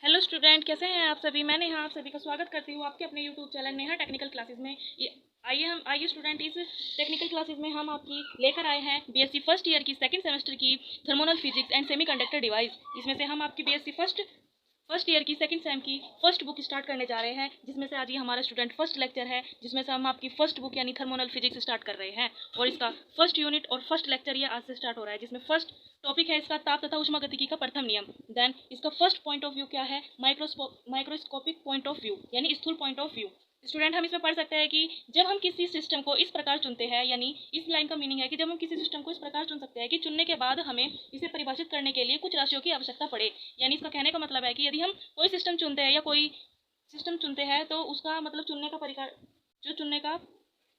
Hello student, कैसे हैं आप सभी। मैं नेहा आप सभी का स्वागत करती हूँ आपके अपने YouTube channel Neha technical classes में। आइए स्टूडेंट, इस टेक्निकल क्लासेस में हम आपकी लेकर आए हैं बीएससी फर्स्ट ईयर की सेकंड सेमेस्टर की थर्मोनल फिजिक्स एंड सेमीकंडक्टर डिवाइस। इसमें से हम आपकी बीएससी फर्स्ट ईयर की सेकंड सेम की फर्स्ट बुक स्टार्ट करने जा रहे हैं, जिसमें से आज ये हमारा स्टूडेंट फर्स्ट लेक्चर है, जिसमें से हम आपकी फर्स्ट बुक यानी थर्मोनल फिजिक्स स्टार्ट कर रहे हैं। और इसका फर्स्ट यूनिट और फर्स्ट लेक्चर ये आज से स्टार्ट हो रहा है, जिसमें फर्स्ट टॉपिक है इसका ताप तथा ऊष्मागतिकी का प्रथम नियम। देन इसका फर्स्ट पॉइंट ऑफ व्यू क्या है, माइक्रोस्कोपिक पॉइंट ऑफ व्यू यानी स्थूल पॉइंट ऑफ व्यू। स्टूडेंट, हम इसमें पढ़ सकते हैं कि जब हम किसी सिस्टम को इस प्रकार चुनते हैं, यानी इस लाइन का मीनिंग है कि जब हम किसी सिस्टम को इस प्रकार चुन सकते हैं कि चुनने के बाद हमें इसे परिभाषित करने के लिए कुछ राशियों की आवश्यकता पड़े। यानी इसका कहने का मतलब है कि यदि हम कोई सिस्टम चुनते हैं या कोई सिस्टम चुनते हैं तो उसका मतलब चुनने का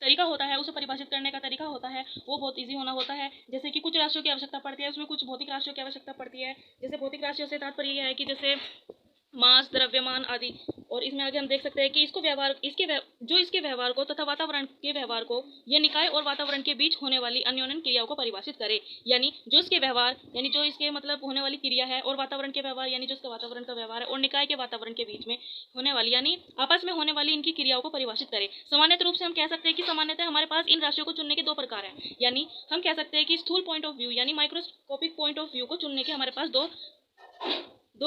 तरीका होता है, उसे परिभाषित करने का तरीका होता है, वो बहुत इजी होना होता है। जैसे कि कुछ राशियों की आवश्यकता पड़ती है, उसमें कुछ भौतिक राशियों की आवश्यकता पड़ती है। जैसे भौतिक राशियों से तात्पर्य यह है कि जैसे मास, द्रव्यमान आदि। और इसमें आगे हम देख सकते हैं कि इसके व्यवहार को तथा वातावरण के व्यवहार को या निकाय और वातावरण के बीच होने वाली अन्योन्य क्रियाओं को परिभाषित करे। यानी जो इसके व्यवहार यानी जो इसके मतलब होने वाली क्रिया है, और वातावरण के व्यवहार यानी जो इसका वातावरण का व्यवहार है, और निकाय के वातावरण के बीच में होने वाली यानी आपस में होने वाली इनकी क्रियाओं को परिभाषित करे। सामान्य रूप से हम कह सकते हैं कि सामान्यतः हमारे पास इन राशियों को चुनने के दो प्रकार हैं। यानी हम कह सकते हैं कि स्थूल पॉइंट ऑफ व्यू यानी माइक्रोस्कोपिक पॉइंट ऑफ व्यू को चुनने के हमारे पास दो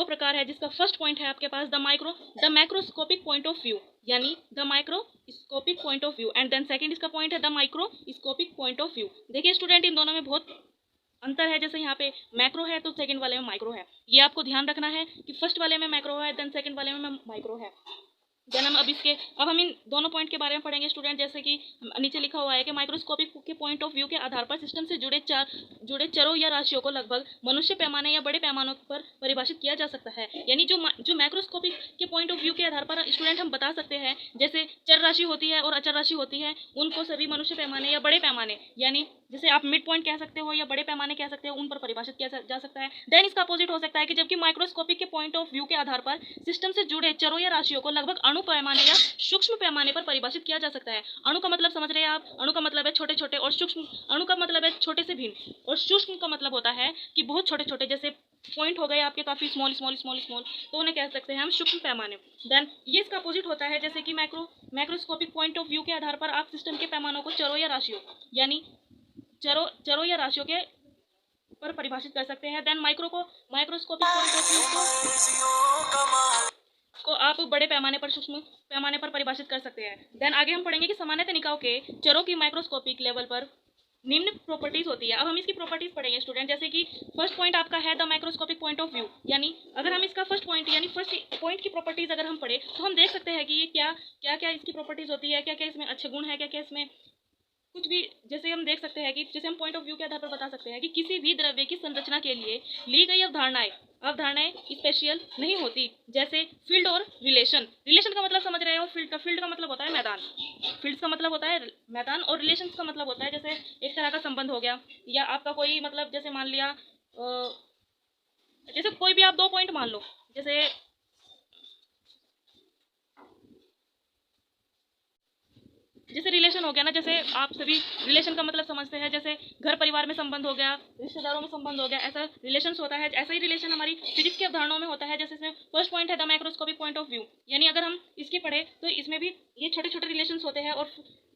प्रकार है। जिसका फर्स्ट पॉइंट है आपके पास the macroscopic point of view यानी the microscopic point of view, and then second इसका पॉइंट है the microscopic point of view. देखिए स्टूडेंट, इन दोनों में बहुत अंतर है। जैसे यहाँ पे मैक्रो है तो सेकंड वाले में माइक्रो है। ये आपको ध्यान रखना है कि फर्स्ट वाले में मैक्रो है, देन सेकंड वाले में माइक्रो है। देन अब हम इन दोनों पॉइंट के बारे में पढ़ेंगे स्टूडेंट। जैसे कि नीचे लिखा हुआ है कि माइक्रोस्कोपिक के पॉइंट ऑफ व्यू के आधार पर सिस्टम से जुड़े चरों या राशियों को लगभग मनुष्य पैमाने या बड़े पैमानों पर परिभाषित किया जा सकता है। यानी जो माइक्रोस्कोपिक के पॉइंट ऑफ व्यू के आधार पर स्टूडेंट हम बता सकते हैं, जैसे चर राशि होती है और अचर राशि होती है, उनको सभी मनुष्य पैमाने या बड़े पैमाने यानी जैसे आप मिड पॉइंट कह सकते हो या बड़े पैमाने कह सकते हो, उन पर परिभाषित किया जा सकता है। देन इसका अपोजिट हो सकता है कि जबकि माइक्रोस्कोपिक के पॉइंट ऑफ व्यू के आधार पर सिस्टम से जुड़े चरों या राशियों को लगभग अणु पैमाने या सूक्ष्म पैमाने पर परिभाषित किया जा सकता है। अणु का मतलब समझ रहे हैं आप। अणु का मतलब है छोटे छोटे, और सूक्ष्म अणु का मतलब है छोटे से भिन्न, और सूक्ष्म का मतलब होता है कि बहुत छोटे छोटे। जैसे पॉइंट हो गए आपके काफी स्मॉल स्मॉल स्मॉल स्मॉल, तो उन्हें कह सकते हैं हम सूक्ष्म पैमाने। देन ये इसका अपोजिट होता है, जैसे कि मैक्रोस्कोपिक पॉइंट ऑफ व्यू के आधार पर आप सिस्टम के पैमानों को चरों या राशियों यानी चरों या राशियों के पर परिभाषित कर सकते हैं। Then microscopic point of view को आप बड़े पैमाने पर, सूक्ष्म पैमाने पर परिभाषित कर सकते हैं। देन आगे हम पढ़ेंगे कि सामान्यतः निकायों के चरों की माइक्रोस्कोपिक लेवल पर निम्न प्रॉपर्टीज होती है। अब हम इसकी प्रॉपर्टीज पढ़ेंगे स्टूडेंट। जैसे कि फर्स्ट पॉइंट आपका है the microscopic point of view, यानी अगर हम इसका फर्स्ट पॉइंट की प्रॉपर्टीज अगर हम पढ़े तो हम देख सकते हैं कि ये क्या इसकी प्रॉपर्टीज होती है, क्या क्या इसमें अच्छे गुण है, क्या क्या इसमें कुछ भी। जैसे हम देख सकते हैं कि जैसे हम पॉइंट ऑफ व्यू के आधार पर बता सकते हैं कि किसी भी द्रव्य की संरचना के लिए ली गई अवधारणाएं स्पेशल नहीं होती। जैसे फील्ड और रिलेशन का मतलब समझ रहे हो। फील्ड का मतलब होता है मैदान, फील्ड का मतलब होता है मैदान, और रिलेशन का मतलब होता है जैसे एक तरह का संबंध हो गया, या आपका कोई मतलब जैसे मान लिया जैसे कोई भी आप दो पॉइंट मान लो, जैसे रिलेशन हो गया ना। जैसे आप सभी रिलेशन का मतलब समझते हैं, जैसे घर परिवार में संबंध हो गया, रिश्तेदारों में संबंध हो गया, ऐसा रिलेशन होता है। ऐसा ही रिलेशन हमारी फिजिक्स की अवधारणाओं में होता है। जैसे इसमें फर्स्ट पॉइंट है the microscopic point of view, यानी अगर हम इसके पढ़े तो इसमें भी ये छोटे छोटे रिलेशन होते हैं, और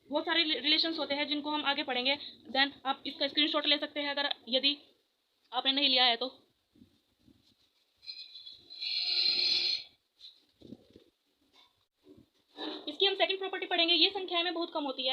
बहुत सारे रिलेशन होते हैं जिनको हम आगे पढ़ेंगे। देन आप इसका स्क्रीनशॉट ले सकते हैं अगर यदि आपने नहीं लिया है तो। इसकी हम सेकंड प्रॉपर्टी पढ़ेंगे। ये संख्याएं में बहुत कम होती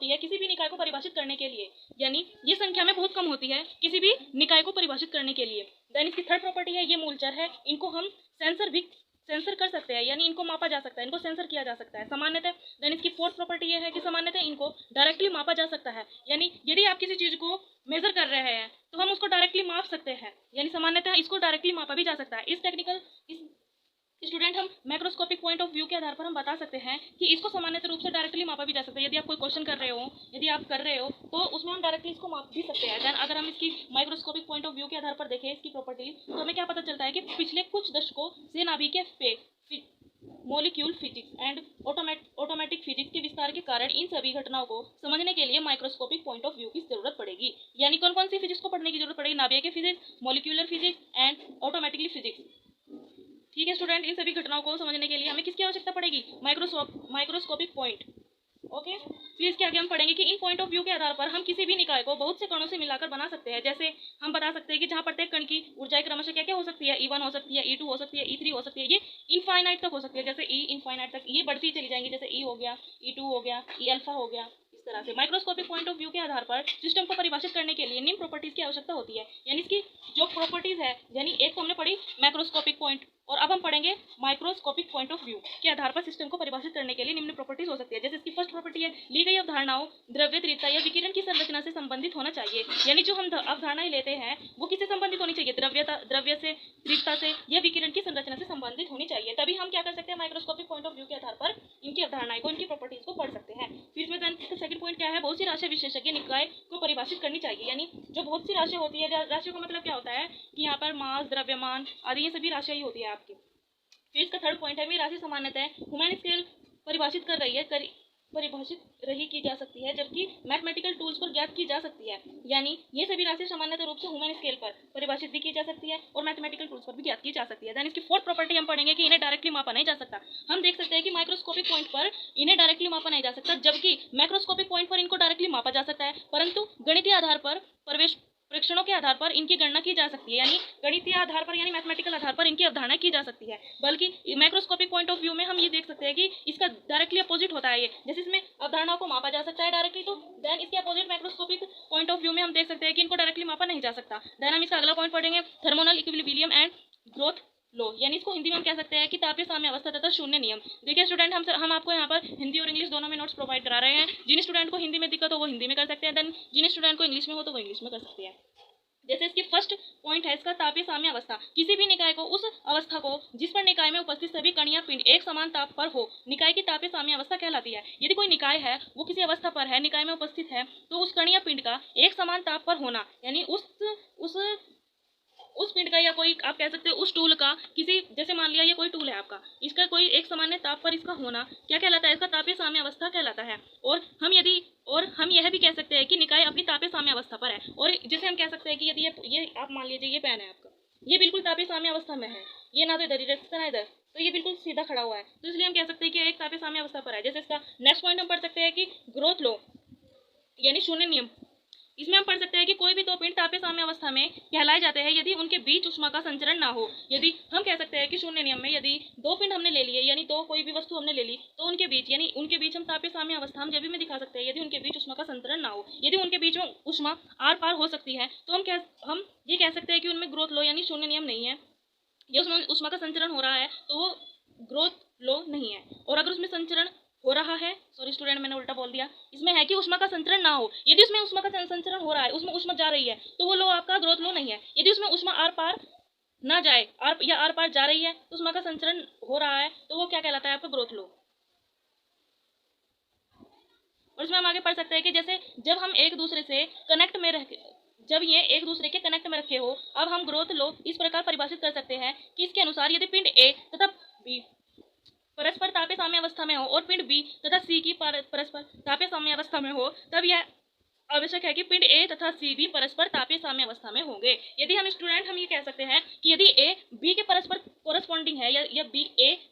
है किसी भी निकाय को परिभाषित करने के लिए, यानी ये संख्या में बहुत कम होती है किसी भी निकाय को परिभाषित करने के लिए। देन इसकी थर्ड प्रॉपर्टी है ये मूल चर है, इनको हम सेंसर कर सकते हैं, यानी इनको मापा जा सकता है, इनको सेंसर किया जा सकता है सामान्यतः। देन इसकी फोर्थ प्रॉपर्टी ये है कि सामान्यतः इनको डायरेक्टली मापा जा सकता है, यानी यदि आप किसी चीज को मेजर कर रहे हैं तो हम उसको डायरेक्टली माप सकते हैं, यानी सामान्यतः इसको डायरेक्टली मापा भी जा सकता है। इस स्टूडेंट, हम मैक्रोस्कोपिक पॉइंट ऑफ व्यू के आधार पर हम बता सकते हैं कि इसको सामान्य रूप से डायरेक्टली मापा भी जा सकता है। यदि आप कोई क्वेश्चन कर रहे हो, यदि आप कर रहे हो तो उसमें हम डायरेक्टली इसको माप भी सकते हैं। देन अगर हम इसकी माइक्रोस्कोपिक पॉइंट ऑफ व्यू के आधार पर देखें इसकी प्रॉपर्टीज, तो हमें क्या पता चलता है कि पिछले कुछ दशकों से नाभिकीय पे molecule physics and automatic physics के विस्तार के कारण इन सभी घटनाओं को समझने के लिए माइक्रोस्कोपिक पॉइंट ऑफ व्यू की जरूरत पड़ेगी। यानी कौन कौन सी फिजिक्स को पढ़ने की जरूरत पड़ेगी? नाभिकीय physics, molecular physics and automatically physics. ठीक है स्टूडेंट, इन सभी घटनाओं को समझने के लिए हमें किसकी आवश्यकता पड़ेगी? Microscopic point. ओके, फिर इसके आगे हम पढ़ेंगे कि इन पॉइंट ऑफ व्यू के आधार पर हम किसी भी निकाय को बहुत से कणों से मिलाकर बना सकते हैं। जैसे हम बता सकते हैं कि जहाँ प्रत्येक कण की ऊर्जाएं क्रमशः क्या क्या हो सकती है, E1 हो सकती है, E2 हो सकती है, E3 हो सकती है, ये इनफाइनाइट तक हो सकती है। जैसे E इनफाइनाइट तक ये बढ़ती चली जाएंगी, जैसे E हो गया, E2 हो गया, E अल्फा हो गया। इस तरह से माइक्रोस्कोपिक पॉइंट ऑफ व्यू के आधार पर सिस्टम को परिभाषित करने के लिए निम्न प्रॉपर्टीज की आवश्यकता होती है। यानी इसकी जो प्रॉपर्टीज है, यानी एक तो हमने पढ़ी मैक्रोस्कोपिक पॉइंट, और अब हम पढ़ेंगे माइक्रोस्कोपिक पॉइंट ऑफ व्यू के आधार पर सिस्टम को परिभाषित करने के लिए निम्न प्रॉपर्टीज हो सकती है। जैसे इसकी फर्स्ट प्रॉपर्टी है, ली गई अवधारणाओं द्रव्य तीव्रता या विकिरण की संरचना से संबंधित होना चाहिए। यानी जो हम अवधारणाएं लेते हैं वो किससे संबंधित होनी चाहिए? द्रव्य से, तीव्रता से या विकिरण की संरचना से संबंधित होनी चाहिए। तभी हम क्या कर सकते हैं? माइक्रोस्कोपिक पॉइंट ऑफ व्यू के आधार पर इनकी अवधारणाएं को, इनकी प्रॉपर्टीज को पढ़ सकते हैं। फिर इसमें सेकंड पॉइंट क्या है? बहुत सी राशि विशेषज्ञ निकाय को परिभाषित करनी चाहिए। यानी जो बहुत सी राशि होती है, राशियों का मतलब क्या होता है कि यहाँ पर मास, द्रव्यमान आदि ये सभी राशियां ही होती है आपकी। फिर इसका थर्ड पॉइंट है, मेरी राशि सामान्यतः ह्यूमन स्केल परिभाषित की जा सकती है, जबकि मैथमेटिकल टूल्स पर ज्ञात की जा सकती है। यानी ये सभी राशि सामान्यतः रूप से ह्यूमन स्केल पर परिभाषित भी की जा सकती है और मैथमेटिकल टूल्स पर भी ज्ञात की जा सकती है। देन इसकी फोर्थ प्रॉपर्टी हम पढ़ेंगे कि इन्हें डायरेक्टली मापा नहीं जा सकता। हम देख सकते हैं कि माइक्रोस्कोपिक पॉइंट पर इन्हें डायरेक्टली मापा नहीं जा सकता, जबकि मैक्रोस्कोपिक पॉइंट पर इनको डायरेक्टली मापा जा सकता है, परंतु गणितीय आधार पर प्रेक्षणों के आधार पर इनकी गणना की जा सकती है। यानी गणितीय आधार पर यानी मैथमेटिकल आधार पर इनकी अवधारणा की जा सकती है। बल्कि माइक्रोस्कोपिक पॉइंट ऑफ व्यू में हम ये देख सकते हैं कि इसका डायरेक्टली अपोजिट होता है। ये जैसे इसमें अवधारणाओं को मापा जा सकता है डायरेक्टली, तो देन इसके opposite microscopic point of view में हम देख सकते हैं कि इनको डायरेक्टली मापा नहीं जा सकता। देन हम इसका अगला पॉइंट पढ़ेंगे, थर्मोनल इक्विलिब्रियम एंड ग्रोथ लो। यानी इसको हिंदी में हम कह सकते हैं कि तापीय साम्य अवस्था तथा शून्य नियम। देखिए स्टूडेंट, हम आपको यहाँ पर हिंदी और इंग्लिश दोनों में नोट्स प्रोवाइड करा रहे हैं। जिन स्टूडेंट को हिंदी में दिक्कत हो वो हिंदी में कर सकते हैं, देन जिन स्टूडेंट को इंग्लिश में हो तो वो इंग्लिश में कर सकते हैं। जैसे इसकी फर्स्ट पॉइंट है इसका तापीय साम्य अवस्था। किसी भी निकाय को उस अवस्था को जिस पर निकाय में उपस्थित सभी कण या पिंड एक समान ताप पर हो, निकाय की तापीय साम्य अवस्था कहलाती है। यदि कोई निकाय है वो किसी अवस्था पर है, निकाय में उपस्थित है, तो उस कण या पिंड का एक समान ताप पर होना, यानी उस पिंड का या कोई आप कह सकते हो उस टूल का किसी, जैसे मान लिया ये कोई टूल है आपका, इसका कोई एक सामान्य ताप पर इसका होना क्या कहलाता है? इसका तापीय साम्य अवस्था कहलाता है। और हम यह भी कह सकते हैं कि निकाय अपनी तापीय साम्य अवस्था पर है। और जैसे हम कह सकते हैं कि यदि ये आप मान लीजिए ये पेन है आपका, ये बिल्कुल तापीय साम्य अवस्था में है, ये ना तो इधर रखता ना इधर, तो ये बिल्कुल सीधा खड़ा हुआ है, तो इसलिए हम कह सकते हैं कि एक तापीय साम्य अवस्था पर है। जैसे इसका नेक्स्ट पॉइंट हम पढ़ सकते हैं कि ग्रोथ लो यानी शून्य नियम। इसमें हम पढ़ सकते हैं कि कोई भी दो पिंड तापीय साम्य अवस्था में कहलाए जाते हैं यदि उनके बीच ऊष्मा का संचरण ना हो। यदि हम कह सकते हैं कि शून्य नियम में यदि दो पिंड हमने ले लिए, यानी दो कोई भी वस्तु हमने ले ली, तो उनके बीच हम तापीय साम्य अवस्था हम जब भी में दिखा सकते हैं यदि उनके बीच ऊष्मा का संचरण ना हो। यदि उनके बीच में ऊष्मा आर पार हो सकती है तो हम ये कह सकते हैं कि उनमें ग्रोथ लो यानी शून्य नियम नहीं है। ये उसमें ऊष्मा का संचरण हो रहा है तो वो ग्रोथ लो नहीं है। और अगर उसमें संचरण हो रहा है, सॉरी स्टूडेंट मैंने उल्टा बोल दिया, इसमें है कि ऊष्मा का संचरण ना हो। यदि उसमें ऊष्मा का संचरण हो रहा है, उसमें ऊष्मा जा रही है, तो वो लो आपका ग्रोथ लो नहीं है। यदि उसमें ऊष्मा आर पार ना जाए, आर पार जा रही है, तो ऊष्मा का संचरण हो रहा है, तो वो क्या कहलाता है? आपका ग्रोथ लो। और इसमें हम आगे पढ़ सकते हैं कि जैसे जब हम एक दूसरे से कनेक्ट में जब ये एक दूसरे के कनेक्ट में रखे हो, अब हम ग्रोथ लो इस प्रकार परिभाषित कर सकते हैं कि इसके अनुसार यदि पिंड ए तथा बी परस्पर तापीय साम्य अवस्था में हो और पिंड बी तथा सी की परस्पर तापीय साम्य अवस्था में हो, तब यह आवश्यक है कि पिंड ए तथा सी भी परस्पर तापीय साम्य अवस्था में होंगे। यदि हम ये कह सकते हैं कि यदि ए बी के परस्पर कोरस्पॉन्डिंग है या ए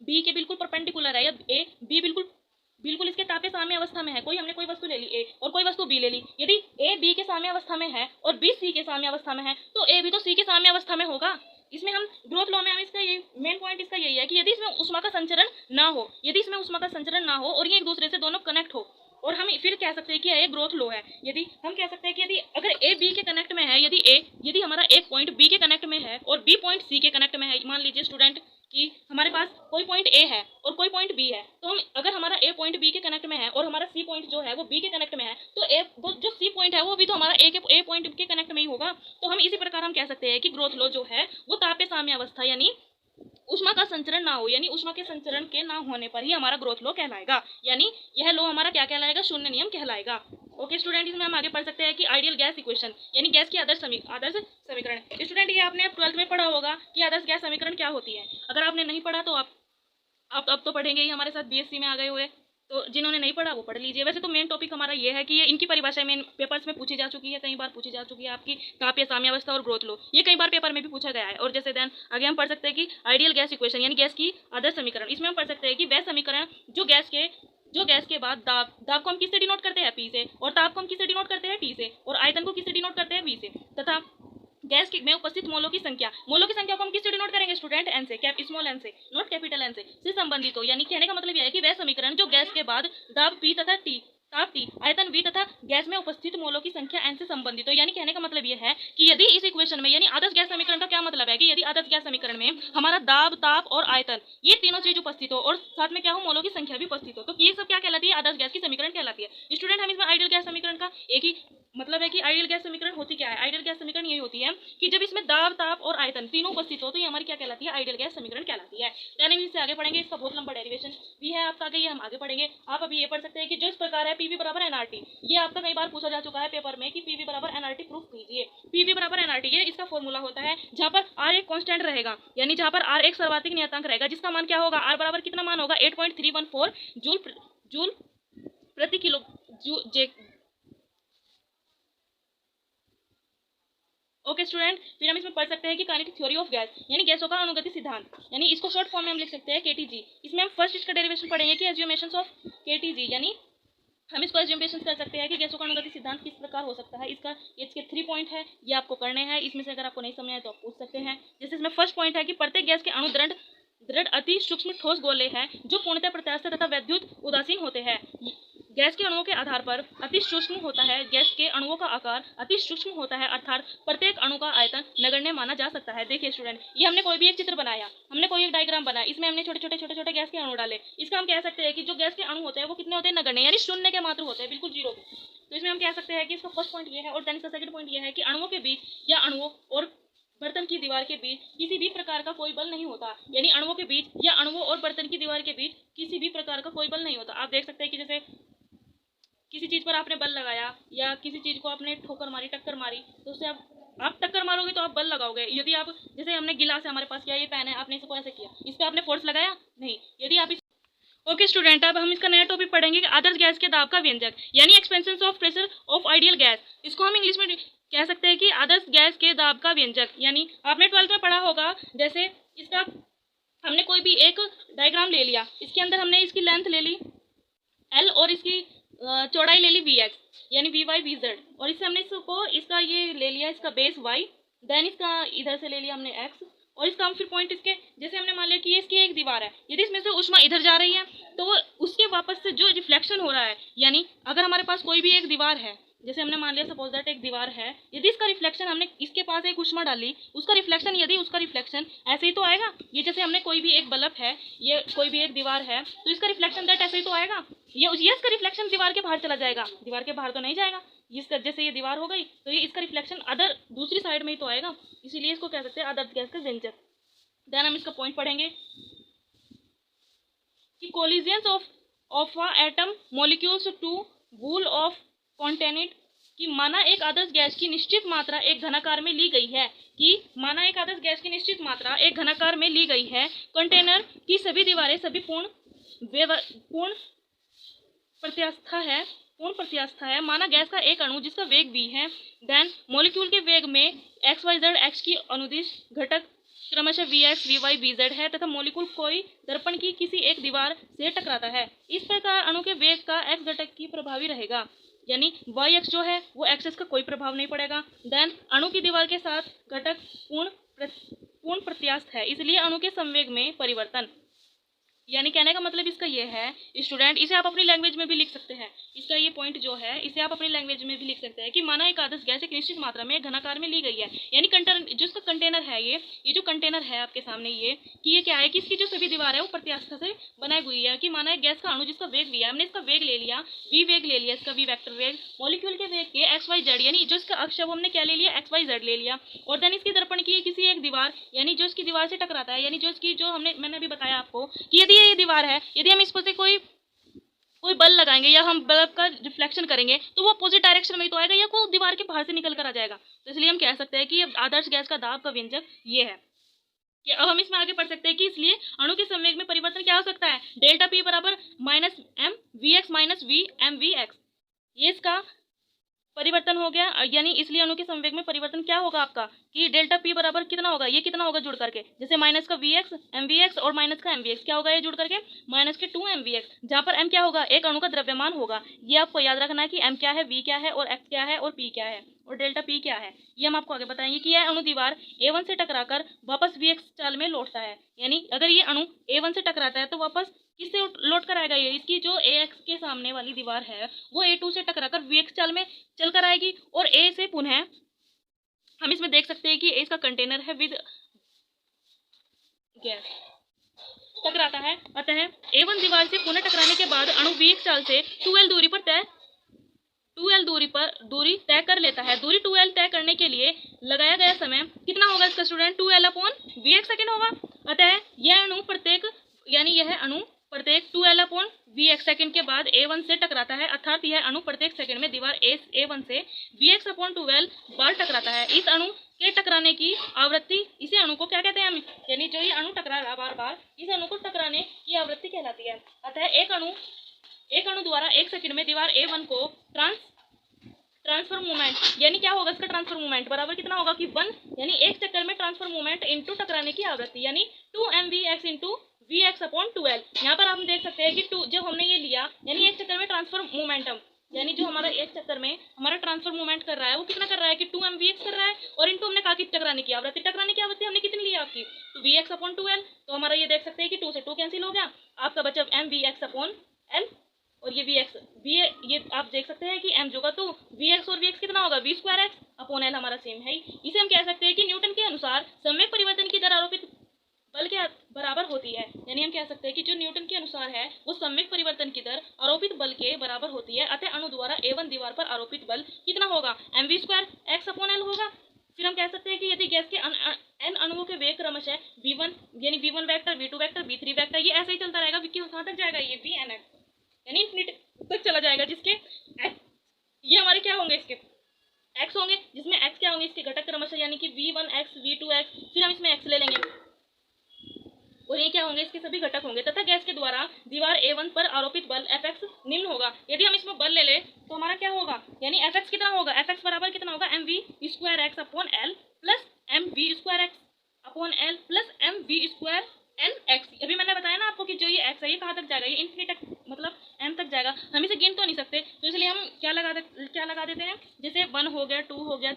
बी के बिल्कुल परपेंडिकुलर है, या ए बी बिल्कुल इसके तापीय साम्य अवस्था में है, हमने कोई वस्तु ले ली ए और कोई वस्तु बी ले ली, यदि ए बी के साम्य अवस्था में है और बी सी के साम्य अवस्था में है, तो ए भी तो सी के साम्य अवस्था में होगा। इसमें हम ग्रोथ लॉ में हम इसका ये मेन पॉइंट इसका यही है कि यदि इसमें ऊष्मा का संचरण ना हो और ये एक दूसरे से दोनों कनेक्ट हो, और हम फिर कह सकते हैं कि यह ग्रोथ लो है। यदि हम कह सकते हैं कि यदि अगर ए बी के कनेक्ट में है, यदि हमारा एक पॉइंट बी के कनेक्ट में है और बी पॉइंट सी के कनेक्ट में है, मान लीजिए स्टूडेंट कि हमारे पास कोई पॉइंट ए है और कोई पॉइंट बी है, तो हम अगर हमारा ए पॉइंट बी के कनेक्ट में है और हमारा सी पॉइंट जो है वो बी के कनेक्ट में है, तो जो सी पॉइंट है वो भी तो हमारा ए पॉइंट के कनेक्ट में ही होगा। तो हम इसी प्रकार हम कह सकते हैं कि ग्रोथ लो जो है वो तापीय साम्य अवस्था यानी ऊष्मा का संचरण ना हो, यानी ऊष्मा के संचरण के ना होने पर ही हमारा ग्रोथ लो कहलाएगा। यानी यह लो हमारा क्या कहलाएगा? शून्य नियम कहलाएगा। ओके स्टूडेंट, इसमें हम आगे पढ़ सकते हैं कि आइडियल गैस इक्वेशन यानी गैस की आदर्श समीकरण। स्टूडेंट ये आपने 12th में पढ़ा होगा कि आदर्श गैस समीकरण क्या होती है। अगर आपने नहीं पढ़ा तो आप अब तो पढ़ेंगे ही, हमारे साथ बीएससी में आ गए हुए। तो जिन्होंने नहीं पढ़ा वो पढ़ लीजिए। वैसे तो मेन टॉपिक हमारा ये है कि ये इनकी परिभाषा मेन पेपर्स में पूछी जा चुकी है, कई बार पूछी जा चुकी है। आपकी ताप या साम्यावस्था और ग्रोथ लो, ये कई बार पेपर में भी पूछा गया है। और जैसे देन आगे हम पढ़ सकते हैं कि आइडियल गैस इक्वेशन यानी गैस की आदर्श समीकरण। इसमें हम पढ़ सकते हैं कि वह समीकरण जो गैस के बाद दाब को हम किससे डिनोट करते हैं, P से, और ताप को हम किससे डिनोट करते हैं, T से, और आयतन को किससे डिनोट करते हैं, V से, तथा गैस में उपस्थित मोलों की संख्या को हम किससे डिनोट करेंगे स्टूडेंट, एन से, स्मॉल एन से, नॉट कैपिटल एन से संबंधित हो। यानी कहने का मतलब यह है कि वह समीकरण जो गैस के बाद दाब P तथा ताप T, आयतन V तथा गैस में उपस्थित मोलों की संख्या n से संबंधित हो। यानी कहने का मतलब यह है कि यदि इस इक्वेशन में, यानी आदर्श गैस समीकरण का क्या मतलब है कि यदि आदर्श गैस समीकरण में हमारा दाब, ताप और आयतन ये तीनों चीज उपस्थित हो और साथ में क्या हो, मोलों की संख्या भी उपस्थित हो, तो ये सब क्या कहलाती है, आदर्श गैस की समीकरण कहलाती है। स्टूडेंट हम इसमें आइडियल गैस समीकरण का एक ही मतलब है कि आइडियल गैस समीकरण होती क्या है। आइडियल गैस समीकरण ये होती है कि जब इसमें दाब, ताप और आयतन तीनों उपस्थित हो तो ये हमारी क्या कहलाती है, आइडियल गैस समीकरण कहलाती है। देन हम इससे आगे पढ़ेंगे, इसका बहुत लंबा डेरिवेशन भी है आपका आगे, ये हम आगे पढ़ेंगे। आप अभी ये पढ़ सकते हैं कि जो इस प्रकार है पीवी बराबर एनआरटी, ये आपका कई बार पूछा जा चुका है पेपर में कि पीवी बराबर एनआरटी प्रूफ कीजिए। पीवी बराबर एनआरटी, ये इसका फॉर्मूला होता है जहां पर आर एक कांस्टेंट रहेगा, यानी जहां पर आर एक सर्वाधिक नियतांक रहेगा, जिसका मान क्या होगा, आर बराबर कितना मान होगा, 8.314 जूल प्रति किलो जे। ओके स्टूडेंट, फिर हम इसमें पढ़ सकते हैं कि काइनेटिक थ्योरी ऑफ गैस यानी गैसों का अनुगति सिद्धांत, यानी इसको शॉर्ट फॉर्म में हम लिख सकते हैं केटीजी। इसमें हम फर्स्ट इसका डेरिवेशन पढ़ेंगे कि एज्यूमेशंस ऑफ केटीजी, यानी हम इसको एज्यूमेशन कर सकते हैं कि गैसों का अनुगति सिद्धांत किस प्रकार हो सकता है। इसके 3 पॉइंट है, ये आपको करने हैं। इसमें से अगर आपको नहीं समझ आए तो आप पूछ सकते हैं। जैसे इसमें फर्स्ट पॉइंट है कि प्रत्येक गैस के अणु दृढ़ अति सूक्ष्म ठोस गोले हैं जो पूर्णतः प्रत्यास्थ तथा वैद्युत उदासीन होते हैं। गैस के अणुओं के आधार पर अति सूक्ष्म होता है, गैस के अणुओं का आकार अति सूक्ष्म होता है, अर्थात प्रत्येक अणु का आयतन नगण्य माना जा सकता है। देखिए स्टूडेंट, ये हमने कोई भी एक चित्र बनाया, हमने कोई एक डायग्राम बनाया, इसमें हमने छोटे छोटे गैस के अणु डाले। इसका हम कह सकते हैं कि जो गैस के अणु होते हैं वो कितने होते हैं, नगण्य, यानी शून्य के मात्र होते हैं, बिल्कुल जीरो। तो इसमें हम कह सकते हैं कि इसका फर्स्ट पॉइंट ये है। और देन इसका सेकंड पॉइंट ये है कि अणुओं के बीच या अणुओं और बर्तन की दीवार के बीच किसी भी प्रकार का कोई बल नहीं होता, यानी अणुओं के बीच या अणुओं और बर्तन की दीवार के बीच किसी भी प्रकार का कोई बल नहीं होता। आप देख सकते हैं कि जैसे किसी चीज पर आपने बल लगाया या किसी चीज को आपने ठोकर मारी, टक्कर मारी, तो उससे आप टक्कर मारोगे तो आप बल लगाओगे। यदि आप, जैसे हमने गिलास है हमारे पास, क्या ये पेन है, आपने इसको ऐसे किया, इस पर आपने फोर्स लगाया नहीं। यदि आप ओके स्टूडेंट, अब हम इसका नया टॉपिक पढ़ेंगे कि आदर्श गैस के दाब का व्यंजक, यानी expansion of pressure of ideal gas. इसको हम इंग्लिश में कह सकते हैं कि आदर्श गैस के दाब का व्यंजक। यानी आपने 12th में पढ़ा होगा, जैसे इसका हमने कोई भी एक डायग्राम ले लिया, इसके अंदर हमने इसकी लेंथ ले ली L और इसकी चौड़ाई ले ली Vx, यानी Vy Vz, और इससे हमने इसका ये ले लिया, इसका बेस Y, देन इसका इधर से ले लिया हमने X, और इसका हम फिर पॉइंट इसके, जैसे हमने मान लिया कि ये इसकी एक दीवार है, यदि इसमें से ऊष्मा इधर जा रही है तो उसके वापस से जो रिफ्लेक्शन हो रहा है, यानी अगर हमारे पास कोई भी एक दीवार है, जैसे हमने मान लिया सपोज दैट एक दीवार है, यदि इसका रिफ्लेक्शन, हमने इसके पास एक ऊष्मा डाली, उसका रिफ्लेक्शन, यदि उसका रिफ्लेक्शन ऐसे ही तो आएगा। ये जैसे हमने कोई भी एक बल्ब है, ये कोई भी एक दीवार है, तो इसका रिफ्लेक्शन दैट ऐसे ही तो आएगा। ये इसका रिफ्लेक्शन दीवार के बाहर चला जाएगा, दीवार के बाहर तो नहीं जाएगा। इसका जैसे ये दीवार हो गई तो ये इसका रिफ्लेक्शन अदर दूसरी साइड में ही तो आएगा, इसीलिए इसको कह सकते हैं आदर्श गैस का व्यंजक। देन हम इसका पॉइंट पढ़ेंगे कि collisions of atom molecules to wall of container, कि माना एक आदर्श गैस की निश्चित मात्रा एक घनाकार में ली गई है, कि माना एक आदर्श गैस की निश्चित मात्रा एक घनाकार में ली गई है, कंटेनर की सभी दीवारें सभी पूर्ण प्रत्यास्था है, माना गैस का एक अणु जिसका वेग v है, देन मॉलिक्यूल के वेग में xyz x की अनुदिश घटक क्रमशः Vx Vy Vz है, तथा मॉलिक्यूल कोई दर्पण की किसी एक दीवार से टकराता है। इस प्रकार अणु के वेग का x घटक की प्रभावी रहेगा, यानी Yx जो है वो एक्सेस का कोई प्रभाव नहीं पड़ेगा। देन अणु की दीवार के साथ घटक पूर्ण प्रत्यास्थ है, इसलिए अणु के संवेग में परिवर्तन, यानी कहने का मतलब इसका ये है स्टूडेंट, इसे आप अपनी लैंग्वेज में भी लिख सकते हैं। इसका ये पॉइंट जो है इसे आप अपनी लैंग्वेज में भी लिख सकते हैं कि माना एक आदर्श गैस एक निश्चित मात्रा में घनाकार में ली गई है, यानी जो इसका कंटेनर है, ये जो कंटेनर है आपके सामने, ये क्या है कि इसकी जो सभी दीवार है वो प्रत्यास्था से बनाई हुई है। कि माना एक गैस का अणु जिसका वेग v है, हमने इसका वेग ले लिया, v वेग ले लिया, इसका v वेक्टर वेग, मॉलिक्यूल के वेग के xyz, यानी जो इसका अक्ष है वो हमने क्या ले लिया, xyz ले लिया, और देन इसकी दर्पण की किसी एक दीवार, यानी जो इसकी दीवार से टकराता है, यानी जो इसकी जो मैंने अभी बताया आपको कि यदि ये दीवार है, यदि हम इस पर से कोई बल लगाएंगे या हम बल्ब का रिफ्लेक्शन करेंगे तो वो अपोजिट डायरेक्शन में ही तो आएगा या कोई दीवार के बाहर से निकल कर आ जाएगा। तो इसलिए हम कह सकते हैं कि आदर्श गैस का दाब का व्यंजक ये है। कि अब हम इसमें आगे पढ़ सकते हैं कि इसलिए अणु के संवेग में परिवर्तन क्या हो सकता है, डेल्टा पी बराबर minus M V X minus V M V X, ये इसका परिवर्तन हो गया। यानी इसलिए अणु के संवेग में परिवर्तन क्या होगा आपका कि डेल्टा पी बराबर कितना होगा, ये कितना होगा जुड़ करके, जैसे माइनस का V X M V X और माइनस का एम वी एक्स, क्या होगा ये जुड़ करके माइनस के 2 एम वी एक्स, जहाँ पर एम क्या होगा, एक अणु का द्रव्यमान होगा। ये आपको याद रखना है कि एम क्या है, वी क्या है और एक्स क्या है और पी क्या है और डेल्टा पी क्या है, ये हम आपको आगे बताएंगे कि यह अणु दीवार A1 से टकराकर वापस वी एक्स चाल में लौटता है। यानी अगर ये अणु A1 से टकराता है तो वापस किससे लौट कर आएगा, ये इसकी जो AX के सामने वाली दीवार है वो A2 से टकराकर VX चाल में चल कर आएगी और A से पुनः हम इसमें देख सकते हैं कि A इसका कंटेनर है विद गैस टकराता है। अतः A1 दीवार से पुनः टकराने के बाद अणु VX चाल से 2L दूरी तय कर लेता है। दूरी 2L तय करने के लिए लगाया गया समय कितना होगा इसका student, 2L upon VX second होगा। अतः यह अणु प्रत्येक 2L अपॉन VX सेकेंड के बाद A1 से टकराता है, अर्थात यह अणु प्रत्येक सेकेंड में दीवार A1 से VX अपॉन 2L बार टकराता है। इस अणु के टकराने की आवृत्ति, इसी अणु को क्या कहते हैं हम, यानी जो ये अणु टकरा रहा बार बार, इस अणु को टकराने की आवृत्ति कहलाती है। अतः एक अणु द्वारा 1 सेकंड में दीवार A1 को ट्रांसफर मूवमेंट, यानी क्या होगा इसका ट्रांसफर मूवमेंट बराबर कितना होगा कि 1, यानी एक चक्कर में ट्रांसफर मूवमेंट इंटू टकराने की आवृत्ति, यानी 2mvx into vx upon 2L। यहाँ पर हम देख सकते हैं कि जब हमने ये लिया, यानी एक चक्कर में ट्रांसफर मोमेंटम, यानी जो हमारा एक चक्कर में हमारा ट्रांसफर मूवमेंट कर रहा है वो कितना कर रहा है कि 2mvx कर रहा है, और इनटू हमने कहा कि टकराने की आवृत्ति हमने कितनी ली आपकी, तो vx अपॉन 2L। तो हमारा ये देख सकते हैं कि 2 से 2 कैंसिल हो गया, आपका बचा mvx अपॉन L, और ये vx ये आप देख सकते हैं कि m जो का तो vx और vx कितना होगा, v square x upon L हमारा सेम है। इसे हम कह सकते हैं कि न्यूटन के अनुसार संवेग परिवर्तन की दर आरोपित बल के बराबर होती है। यानी हम कह सकते हैं कि जो न्यूटन के अनुसार है वो संवेग परिवर्तन की दर आरोपित बल के बराबर होती है। अतः अणु द्वारा A1 दीवार पर आरोपित बल कितना होगा, mv square x upon L होगा। फिर हम कह सकते हैं कि यदि गैस के n अणुओं के वेग क्रमशः v1 यानी v1 vector, v2 vector, v3 vector, ये ऐसे ही चलता रहेगा, कहाँ तक जाएगा ये vnx, यानी इन्फिनिटी तक चला जाएगा, जिसके ये हमारे क्या होंगे, इसके x होंगे, जिसमें x क्या होंगे इसके घटक क्रमशः, यानी कि v1x v2x, फिर हम इसमें x ले लेंगे और ये क्या होंगे इसके सभी घटक होंगे, तथा गैस के द्वारा दीवार A1 पर आरोपित बल Fx निम्न होगा। यदि हम इसमें बल ले ले तो हमारा क्या होगा, यानी Fx कितना होगा, Fx बराबर कितना होगा mv square x upon L plus mv square x upon L plus mv square nx। अभी मैंने बताया ना आपको कि जो ये x है ये कहाँ तक जाएगा, ये इन्फिनिटी तक, मतलब m तक जाएगा, हम इसे गिन तो नहीं सकते, तो इसलिए हम क्या लगा देते हैं, जैसे 1 हो गया, 2 हो गया।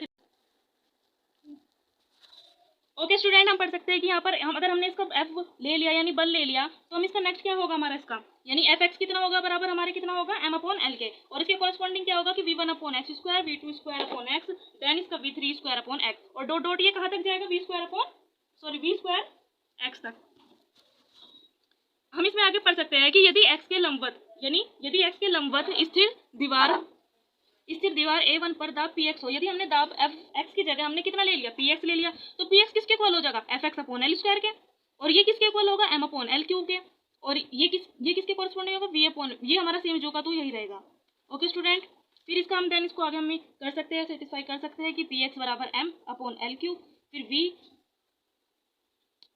ओके स्टूडेंट, हम पढ़ सकते हैं कि यहाँ पर अगर हमने इसका f ले लिया यानी बल ले लिया, तो हम इसका नेक्स्ट क्या होगा हमारा इसका, यानी fx कितना होगा बराबर हमारे कितना होगा m अपॉन L के, और इसके कॉरेस्पॉन्डिंग क्या होगा कि v1 upon X square, v2 square upon X, then इसका v3 स्क्वायर अपॉन एक्स, और डॉट डॉट ये कहाँ तक जाएगा, v स्क्वायर एक्स तक। हम इसमें आगे पढ़ सकते हैं कि यदि x के लंबवत, यानी यदि x के लंबवत स्थिर दीवार A1 पर दाब px हो, यदि हमने दाब fx की जगह हमने कितना ले लिया, px ले लिया, तो px किसके इक्वल हो जाएगा, fx अपॉन L स्क्वायर के, और ये किसके इक्वल होगा, m अपॉन L क्यूब के, और ये किसके कॉरेस्पॉन्डिंग होगा, v अपॉन, ये हमारा सेम जो का तो यही रहेगा। ओके स्टूडेंट, फिर इसका हम देन इसको आगे हम कर सकते हैं, सेटिस्फाई कर सकते हैं कि px बराबर m अपॉन L क्यूब, फिर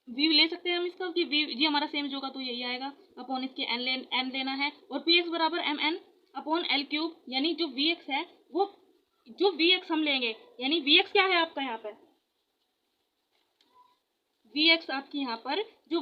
v ले सकते हैं हम इसका कि v ये हमारा सेम जो का तो यही आएगा, अपॉन इसके n लेना है, और px बराबर mn अपॉन L क्यूब, यानी जो vx है वो जो vx हम लेंगे, यानी vx क्या है आपका यहाँ पर, vx आपकी यहाँ पर जो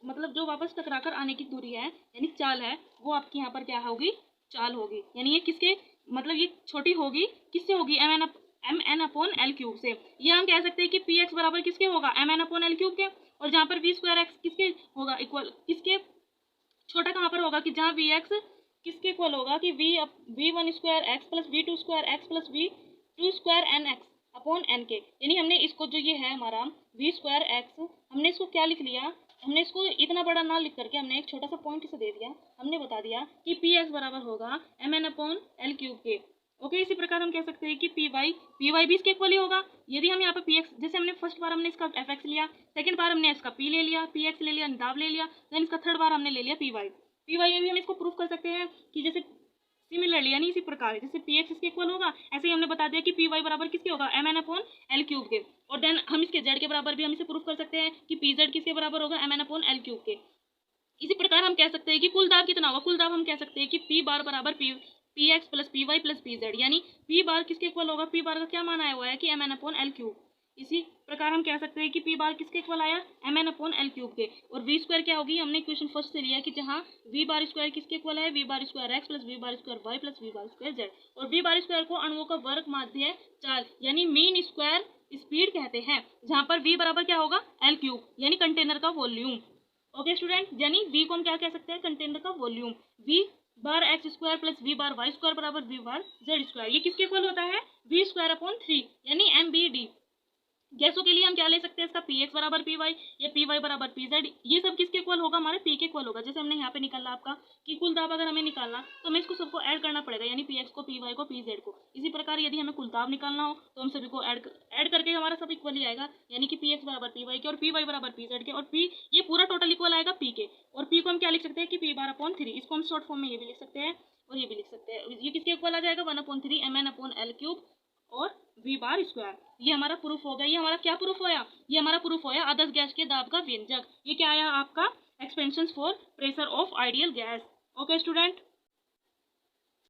मतलब जो वापस टकरा कर आने की दूरी है, यानी चाल है, वो आपकी यहाँ पर क्या होगी, चाल होगी, यानी ये किसके, मतलब ये छोटी होगी, किससे होगी, mn अपॉन L क्यूब से। ये हम कह सकते हैं कि px बराबर किसके होगा, mn अपॉन L क्यूब के, और जहाँ पर v स्क्वायर एक्स किसके होगा इक्वल, किसके छोटा कहाँ पर होगा कि जहाँ vx किसके इक्वल होगा कि v1 square X plus v2 square X plus v2 square nx upon n के, यानी हमने इसको जो ये है हमारा v स्क्वायर एक्स, हमने इसको क्या लिख लिया, हमने इसको इतना बड़ा ना लिख करके हमने एक छोटा सा पॉइंट इसे दे दिया, हमने बता दिया कि px बराबर होगा mn अपॉन L क्यूब के। ओके, इसी प्रकार हम कह सकते हैं कि py भी इसके इक्वल ही होगा। यदि हम यहाँ पर px, जैसे हमने फर्स्ट बार हमने इसका fx लिया, सेकंड बार हमने इसका p ले लिया, px ले लिया, दाब ले लिया, देन इसका थर्ड बार हमने ले लिया py में भी हम इसको प्रूफ कर सकते हैं कि जैसे सिमिलरली यानी इसी प्रकार जैसे पी एक्स इसके इक्वल होगा, ऐसे ही हमने बता दिया कि पी वाई बराबर किसके होगा, M N upon L cube के। और देन हम इसके जेड के बराबर भी हम इसे प्रूफ कर सकते हैं कि पी जेड किसके बराबर होगा, M N upon L cube के। इसी प्रकार हम कह सकते हैं कि कुल दाब कितना होगा, कुल दाब हम कह सकते हैं कि पी बार बराबर P X plus P Y plus P Z, यानी पी बार किसके इक्वल होगा, पी बार का क्या मान आया हुआ है कि M N upon L cube. इसी प्रकार हम कह सकते हैं कि पी बार किसके इक्वल आया, M N upon L cube के। और वी स्क्वायर क्या होगी, हमने इक्वेशन फर्स्ट से लिया कि जहाँ वी बार स्क्वायर किसके इक्वल है, V bar square X plus V bar square Y plus V bar square Z. और वी बार स्क्वायर को अणुओं का वर्ग माध्य है चाल यानी मीन स्क्वायर स्पीड कहते हैं, जहाँ पर वी बराबर क्या होगा, एल क्यूब यानी कंटेनर का वॉल्यूम। ओके स्टूडेंट, यानी वी को हम क्या कह सकते हैं, कंटेनर का volume. V bar X square plus V bar Y square बराबर वी बार जेड स्क्वायर, ये किसके इक्वल होता है, वी स्क्वायर अपॉन 3 यानी एम बी डी। गैसों के लिए हम क्या ले सकते हैं, इसका पी एक्स बराबर पी वाई या पी वाई बराबर पी जेड, ये सब किसके इक्वल होगा, हमारे पी के इक्वल होगा। जैसे हमने यहाँ पे निकाला आपका कि कुल दाब अगर हमें निकालना तो हमें इसको सबको ऐड करना पड़ेगा, यानी पी एक्स को, पी वाई को, पी जेड को। इसी प्रकार यदि हमें कुल दाब निकालना हो तो हम सभी को ऐड करके हमारा सब इक्वल ही आएगा, यानी कि पी एक्स बराबर पी वाई के और पी वाई बराबर पी जेड के, और पी ये पूरा टोटल इक्वल आएगा पी के। और पी को हम क्या लिख सकते हैं कि पी बार अपॉन 3, इसको हम शॉर्ट फॉर्म में ये भी लिख सकते हैं और ये भी लिख सकते हैं। ये किसके इक्वल आ जाएगा, 1/3 M N upon L cube और वी बार स्क्वायर। ये हमारा प्रूफ हो गया। ये हमारा क्या प्रूफ होया, ये हमारा प्रूफ होया आदर्श गैस के दाब का व्यंजक। ये क्या आया आपका, expansion for pressure of ideal gas. Okay student.